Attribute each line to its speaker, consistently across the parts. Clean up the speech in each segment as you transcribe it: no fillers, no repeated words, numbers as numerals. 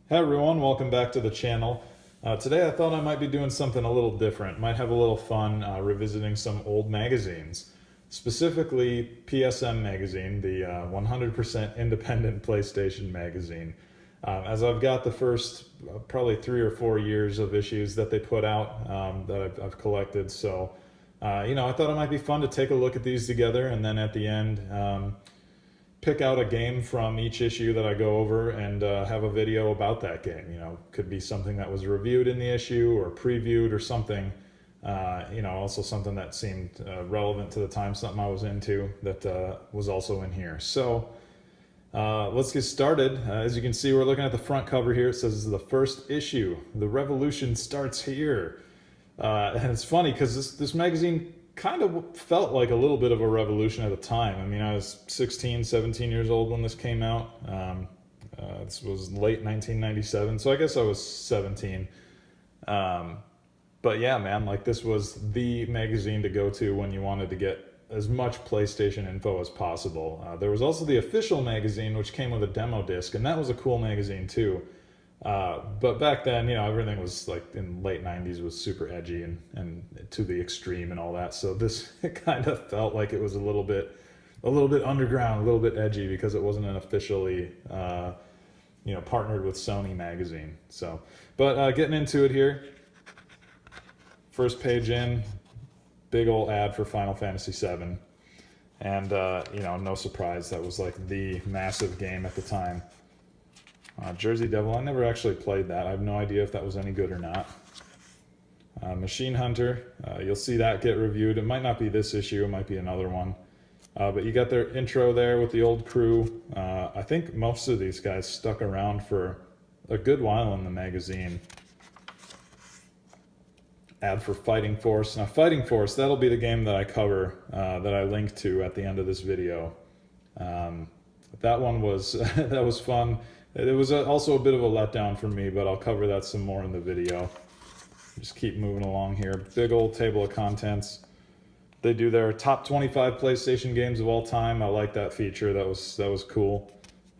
Speaker 1: Hey everyone, welcome back to the channel. Today I thought I might be doing something a little different. Might have a little fun revisiting some old magazines. Specifically PSM Magazine, the 100% independent PlayStation magazine. As I've got the first probably 3 or 4 years of issues that they put out that I've collected. So, I thought it might be fun to take a look at these together, and then at the end, pick out a game from each issue that I go over and have a video about that game. Could be something that was reviewed in the issue or previewed or something. Also something that seemed relevant to the time, something I was into that was also in here. So let's get started. As you can see, we're looking at the front cover here. It says this is the first issue. The revolution starts here. And it's funny because this magazine kind of felt like a little bit of a revolution at the time. I mean, I was 16, 17 years old when this came out. This was late 1997, so I guess I was 17. But yeah, man, like this was the magazine to go to when you wanted to get as much PlayStation info as possible. There was also the official magazine, which came with a demo disc, and that was a cool magazine too. But back then, everything was like in late 90s was super edgy and to the extreme and all that. So this it kind of felt like it was a little bit underground, a little bit edgy because it wasn't an officially, partnered with Sony magazine. So, but getting into it here, first page in, big old ad for Final Fantasy VII. And, no surprise, that was like the massive game at the time. Jersey Devil, I never actually played that. I have no idea if that was any good or not. Machine Hunter, you'll see that get reviewed. It might not be this issue, it might be another one. But you got their intro there with the old crew. I think most of these guys stuck around for a good while in the magazine. Ad for Fighting Force. Now Fighting Force, that'll be the game that I cover, that I link to at the end of this video. That one was, that was fun. It was also a bit of a letdown for me, but I'll cover that some more in the video. Just keep moving along here. Big old table of contents. They do their top 25 PlayStation games of all time. I like that feature. That was cool.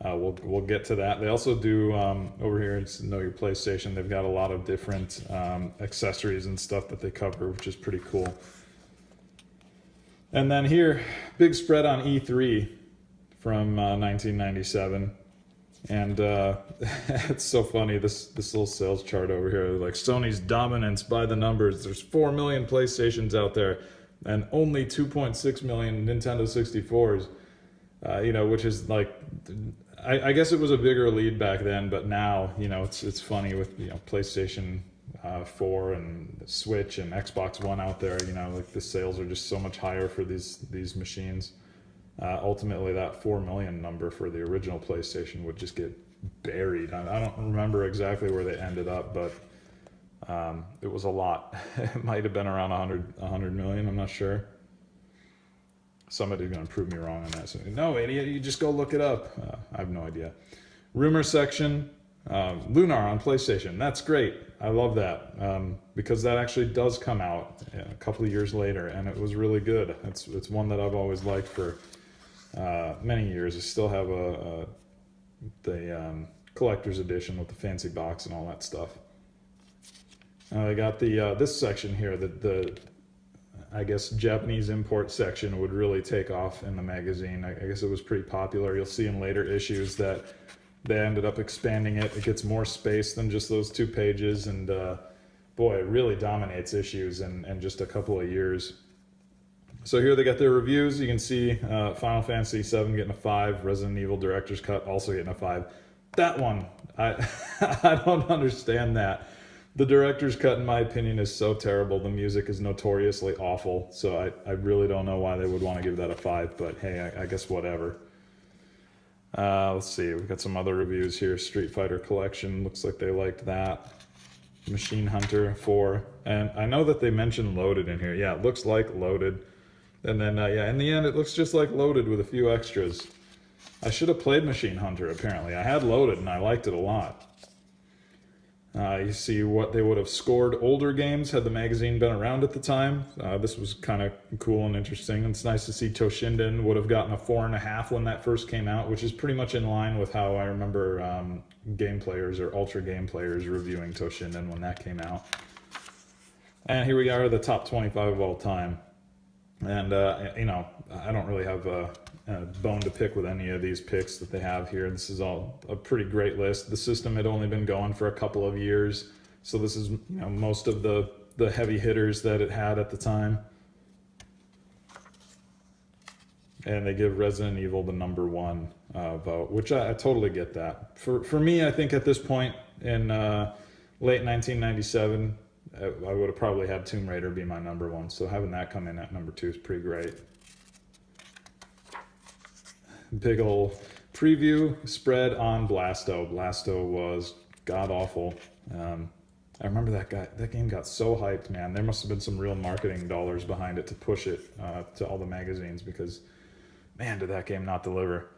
Speaker 1: We'll get to that. They also do over here, it's Know Your PlayStation. They've got a lot of different accessories and stuff that they cover, which is pretty cool. And then here, big spread on E3 from 1997. And it's so funny, this little sales chart over here, like Sony's dominance by the numbers. There's 4 million PlayStations out there and only 2.6 million Nintendo 64s, which is like, I guess it was a bigger lead back then, but now, it's funny with, PlayStation 4 and Switch and Xbox One out there, like the sales are just so much higher for these machines. Ultimately, that 4 million number for the original PlayStation would just get buried. I don't remember exactly where they ended up, but it was a lot. It might have been around 100 million, I'm not sure. Somebody's going to prove me wrong on that. So, no, idiot, you just go look it up. I have no idea. Rumor section, Lunar on PlayStation. That's great. I love that because that actually does come out a couple of years later, and it was really good. It's one that I've always liked for many years. I still have the collector's edition with the fancy box and all that stuff. I got the this section here, the I guess Japanese import section would really take off in the magazine. I guess it was pretty popular. You'll see in later issues that they ended up expanding it. It gets more space than just those 2 pages, and boy, it really dominates issues in just a couple of years. So here they got their reviews. You can see Final Fantasy VII getting a 5, Resident Evil Director's Cut also getting a 5. That one, I I don't understand that. The Director's Cut, in my opinion, is so terrible. The music is notoriously awful, so I really don't know why they would want to give that a 5, but hey, I guess whatever. Let's see, we've got some other reviews here. Street Fighter Collection, looks like they liked that. Machine Hunter 4, and I know that they mentioned Loaded in here. Yeah, it looks like Loaded. And then, yeah, in the end, it looks just like Loaded with a few extras. I should have played Machine Hunter, apparently. I had Loaded, and I liked it a lot. You see what they would have scored older games had the magazine been around at the time. This was kind of cool and interesting. It's nice to see Toshinden would have gotten a 4.5 when that first came out, which is pretty much in line with how I remember game players or ultra game players reviewing Toshinden when that came out. And here we are, the top 25 of all time. And, you know, I don't really have a bone to pick with any of these picks that they have here. This is all a pretty great list. The system had only been going for a couple of years, so this is, you know, most of the heavy hitters that it had at the time. And they give Resident Evil the #1 vote, which I totally get that. For me, I think at this point in late 1997, I would have probably had Tomb Raider be my #1, so having that come in at #2 is pretty great. Big ol' preview spread on Blasto. Blasto was god-awful. I remember that game got so hyped, man. There must have been some real marketing dollars behind it to push it to all the magazines, because, man, did that game not deliver.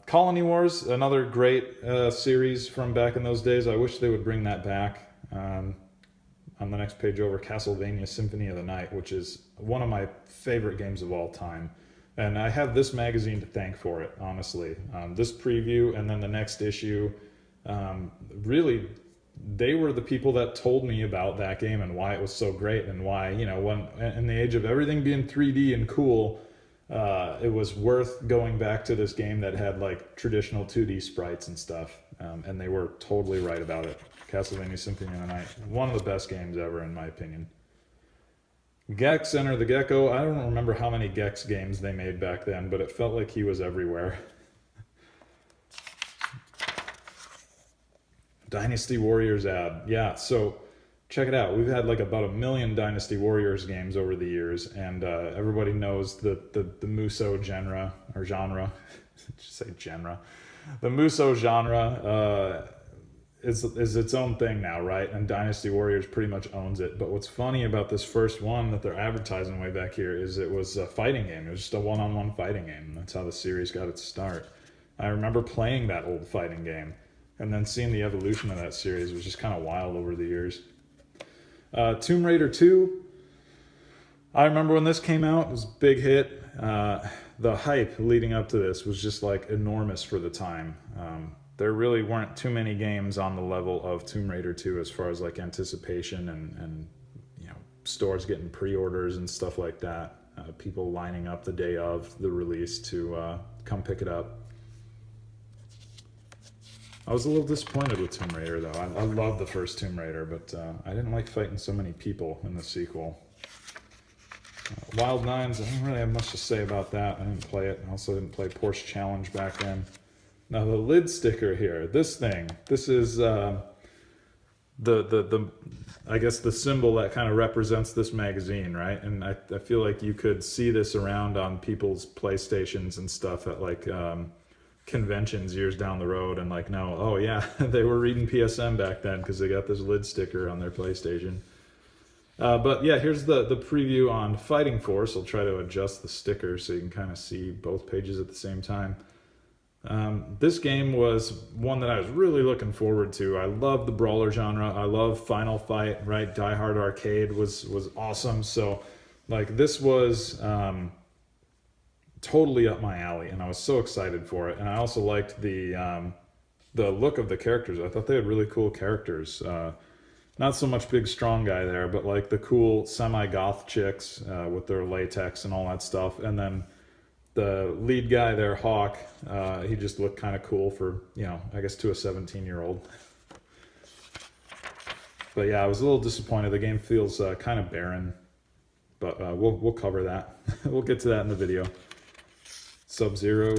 Speaker 1: Colony Wars, another great series from back in those days. I wish they would bring that back. On the next page over, Castlevania Symphony of the Night, which is one of my favorite games of all time. And I have this magazine to thank for it, honestly. This preview and then the next issue, really, they were the people that told me about that game and why it was so great, and why, you know, when in the age of everything being 3D and cool, it was worth going back to this game that had like traditional 2D sprites and stuff. And they were totally right about it. Castlevania Symphony of the Night, one of the best games ever in my opinion. Gex, Enter the Gecko. I don't remember how many Gex games they made back then, but it felt like he was everywhere. Dynasty Warriors ad. Yeah, so check it out. We've had like about 1 million Dynasty Warriors games over the years, and everybody knows the Muso genre, or genre. I should say genre. The Muso genre is its own thing now, right? And Dynasty Warriors pretty much owns it. But what's funny about this first one that they're advertising way back here is it was a fighting game. It was just a one-on-one fighting game. That's how the series got its start. I remember playing that old fighting game, and then seeing the evolution of that series was just kind of wild over the years. Tomb Raider 2. I remember when this came out, it was a big hit. The hype leading up to this was just like enormous for the time. There really weren't too many games on the level of Tomb Raider 2 as far as like anticipation and you know, stores getting pre-orders and stuff like that. People lining up the day of the release to come pick it up. I was a little disappointed with Tomb Raider though. I love the first Tomb Raider, but I didn't like fighting so many people in the sequel. Wild Nines, I don't really have much to say about that. I didn't play it. I also didn't play Porsche Challenge back then. Now the lid sticker here, this is I guess the symbol that kind of represents this magazine, right? And I feel like you could see this around on people's PlayStations and stuff at like conventions years down the road, and like, no, oh yeah, they were reading PSM back then because they got this lid sticker on their PlayStation. But yeah, here's the preview on Fighting Force. I'll try to adjust the sticker so you can kind of see both pages at the same time. This game was one that I was really looking forward to. I love the brawler genre. I love Final Fight, right? Die Hard Arcade was awesome. So like this was totally up my alley, and I was so excited for it. And I also liked the look of the characters. I thought they had really cool characters. Not so much big strong guy there, but like the cool semi-goth chicks with their latex and all that stuff. And then the lead guy there, Hawk, he just looked kind of cool for, you know, I guess to a 17-year-old. But yeah, I was a little disappointed. The game feels kind of barren, but we'll cover that. We'll get to that in the video. Sub-Zero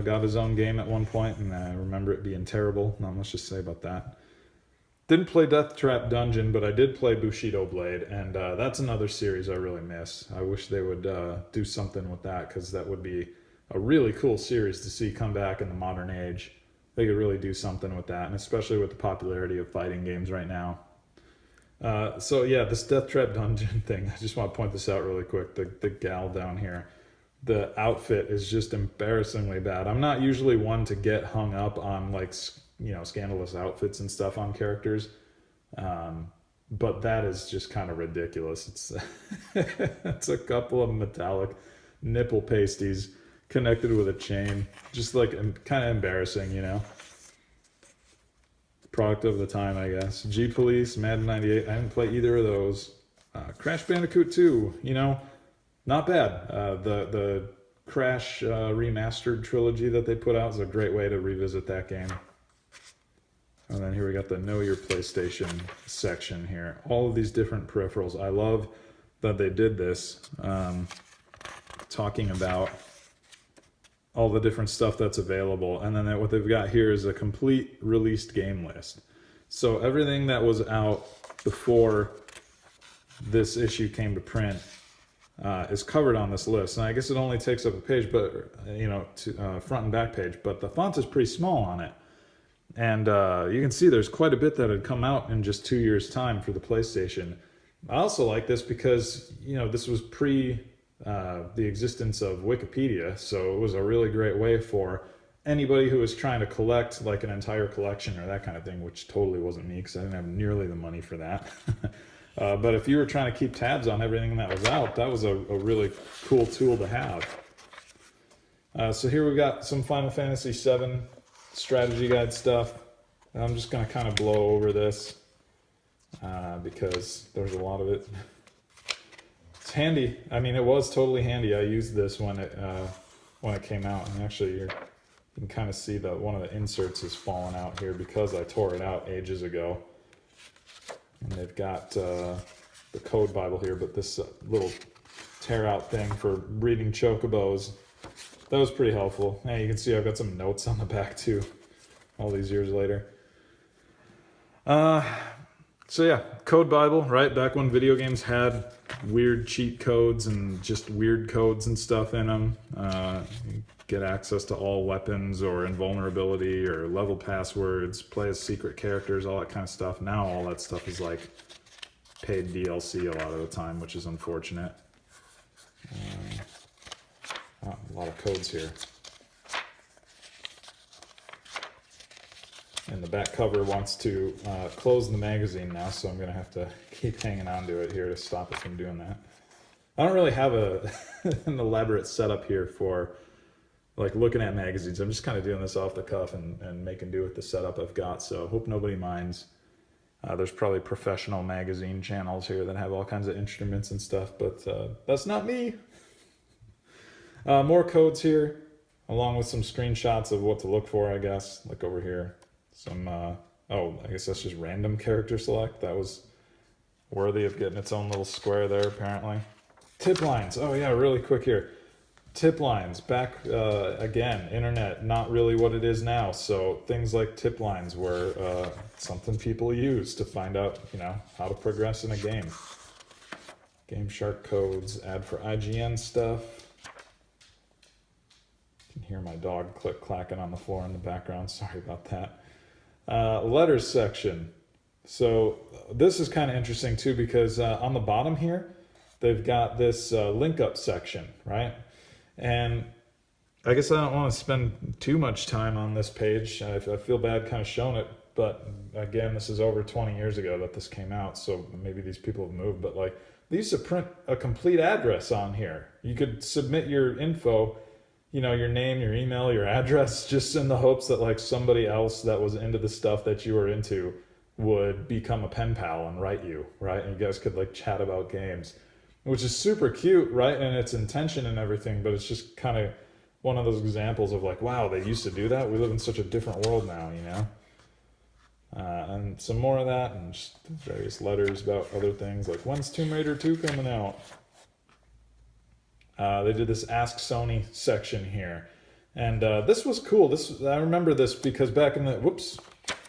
Speaker 1: got his own game at one point, and I remember it being terrible. Not much to say about that. Didn't play Death Trap Dungeon, but I did play Bushido Blade, and that's another series I really miss. I wish they would do something with that, because that would be a really cool series to see come back in the modern age. They could really do something with that, and especially with the popularity of fighting games right now. So yeah, this Death Trap Dungeon thing, I just want to point this out really quick. The gal down here, the outfit is just embarrassingly bad. I'm not usually one to get hung up on like scandalous outfits and stuff on characters. But that is just kind of ridiculous. It's it's a couple of metallic nipple pasties connected with a chain, just like kind of embarrassing, Product of the time, I guess. G Police, Madden 98. I didn't play either of those. Crash Bandicoot 2, not bad. The Crash remastered trilogy that they put out is a great way to revisit that game. And then here we got the Know Your PlayStation section here. All of these different peripherals. I love that they did this, talking about all the different stuff that's available. And then what they've got here is a complete released game list. So everything that was out before this issue came to print is covered on this list. And I guess it only takes up a page, but front and back page, but the font is pretty small on it. And you can see there's quite a bit that had come out in just 2 years' time for the PlayStation. I also like this because, this was pre the existence of Wikipedia, so it was a really great way for anybody who was trying to collect like an entire collection or that kind of thing, which totally wasn't me because I didn't have nearly the money for that. But if you were trying to keep tabs on everything that was out, that was a really cool tool to have. So here we got some Final Fantasy VII strategy guide stuff. I'm just going to kind of blow over this because there's a lot of it. It's handy. I mean, it was totally handy. I used this when it came out, and actually you can kind of see that one of the inserts is fallen out here because I tore it out ages ago. And they've got the code Bible here, but this little tear out thing for breeding chocobos, that was pretty helpful. Yeah, you can see I've got some notes on the back too, all these years later. So yeah, code Bible, right? Back when video games had weird cheat codes and just weird codes and stuff in them. You get access to all weapons or invulnerability or level passwords, play as secret characters, all that kind of stuff. Now all that stuff is like paid DLC a lot of the time, which is unfortunate. A lot of codes here. And the back cover wants to close the magazine now, so I'm going to have to keep hanging on to it here to stop it from doing that. I don't really have an elaborate setup here for like looking at magazines. I'm just kind of doing this off the cuff and making do with the setup I've got, so I hope nobody minds. There's probably professional magazine channels here that have all kinds of instruments and stuff, but that's not me. More codes here, along with some screenshots of what to look for, I guess, like over here. Some, I guess that's just random character select. That was worthy of getting its own little square there, apparently. Tip lines. Oh yeah, really quick here. Tip lines. Back, again, internet, not really what it is now. So things like tip lines were something people use to find out, how to progress in a game. Game Shark codes, add for IGN stuff. You can hear my dog clacking on the floor in the background. Sorry about that. Letters section. So this is kind of interesting too because on the bottom here, they've got this link up section, right? And I guess I don't want to spend too much time on this page. I feel bad kind of showing it, but again, this is over 20 years ago that this came out, so maybe these people have moved, but like they used to print a complete address on here. You could submit your info, your name, your email, your address, just in the hopes that like somebody else that was into the stuff that you were into would become a pen pal and write you, right? And you guys could like chat about games, which is super cute, right? And its intention and everything, but it's just kind of one of those examples of like, wow, they used to do that. We live in such a different world now, and some more of that and just various letters about other things like when's Tomb Raider 2 coming out? They did this Ask Sony section here. And this was cool. I remember this because back in the... Whoops.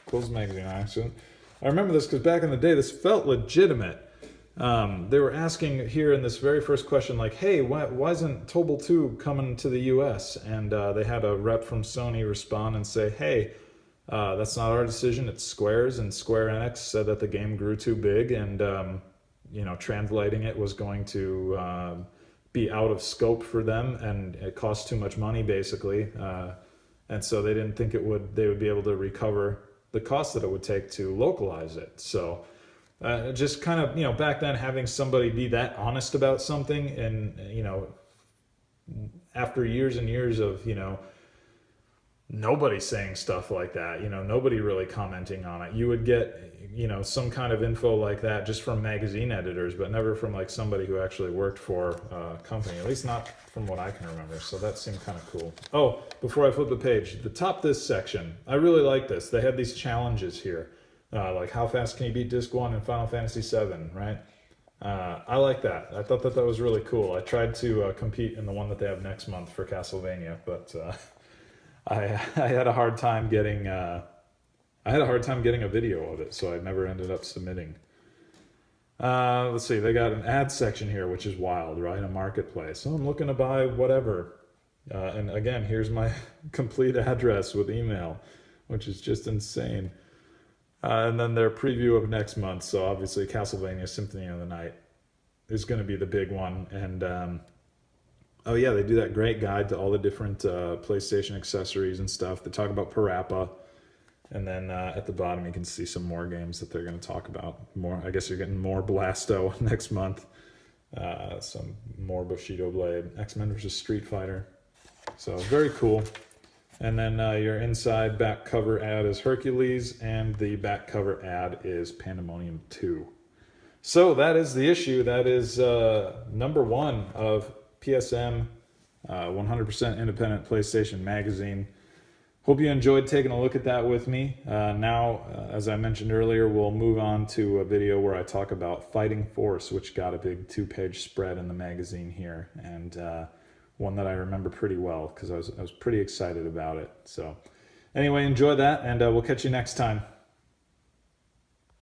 Speaker 1: Closed the magazine accident. I remember this because back in the day, this felt legitimate. They were asking here in this very first question, like, hey, why isn't Tobal 2 coming to the US? And they had a rep from Sony respond and say, hey, that's not our decision. It's Square's. And Square Enix said that the game grew too big and, translating it was going to... be out of scope for them and it costs too much money basically and so they didn't think they would be able to recover the cost that it would take to localize it. So just kind of, back then, having somebody be that honest about something, and after years and years of nobody saying stuff like that, nobody really commenting on it, you would get some kind of info like that just from magazine editors, but never from like somebody who actually worked for a company, at least not from what I can remember. So that seemed kind of cool. Oh, before I flip the page, the top this section, I really like this. They had these challenges here, like how fast can you beat disc 1 in Final Fantasy 7, right? I like that. I thought that was really cool. I tried to compete in the one that they have next month for Castlevania, but I had a hard time getting a video of it, so I never ended up submitting. Let's see, they got an ad section here, which is wild, right? A marketplace. So I'm looking to buy whatever. And again, here's my complete address with email, which is just insane. And then their preview of next month. So obviously Castlevania Symphony of the Night is going to be the big one. And oh yeah, they do that great guide to all the different PlayStation accessories and stuff. They talk about Parappa. And then at the bottom you can see some more games that they're going to talk about. More, I guess you're getting more Blasto next month. Some more Bushido Blade. X-Men vs. Street Fighter. So very cool. And then your inside back cover ad is Hercules, and the back cover ad is Pandemonium 2. So that is the issue. That is number 1 of PSM, 100% independent PlayStation Magazine. Hope you enjoyed taking a look at that with me. Now, as I mentioned earlier, we'll move on to a video where I talk about Fighting Force, which got a big 2-page spread in the magazine here, and one that I remember pretty well because I was pretty excited about it. So anyway, enjoy that, and we'll catch you next time.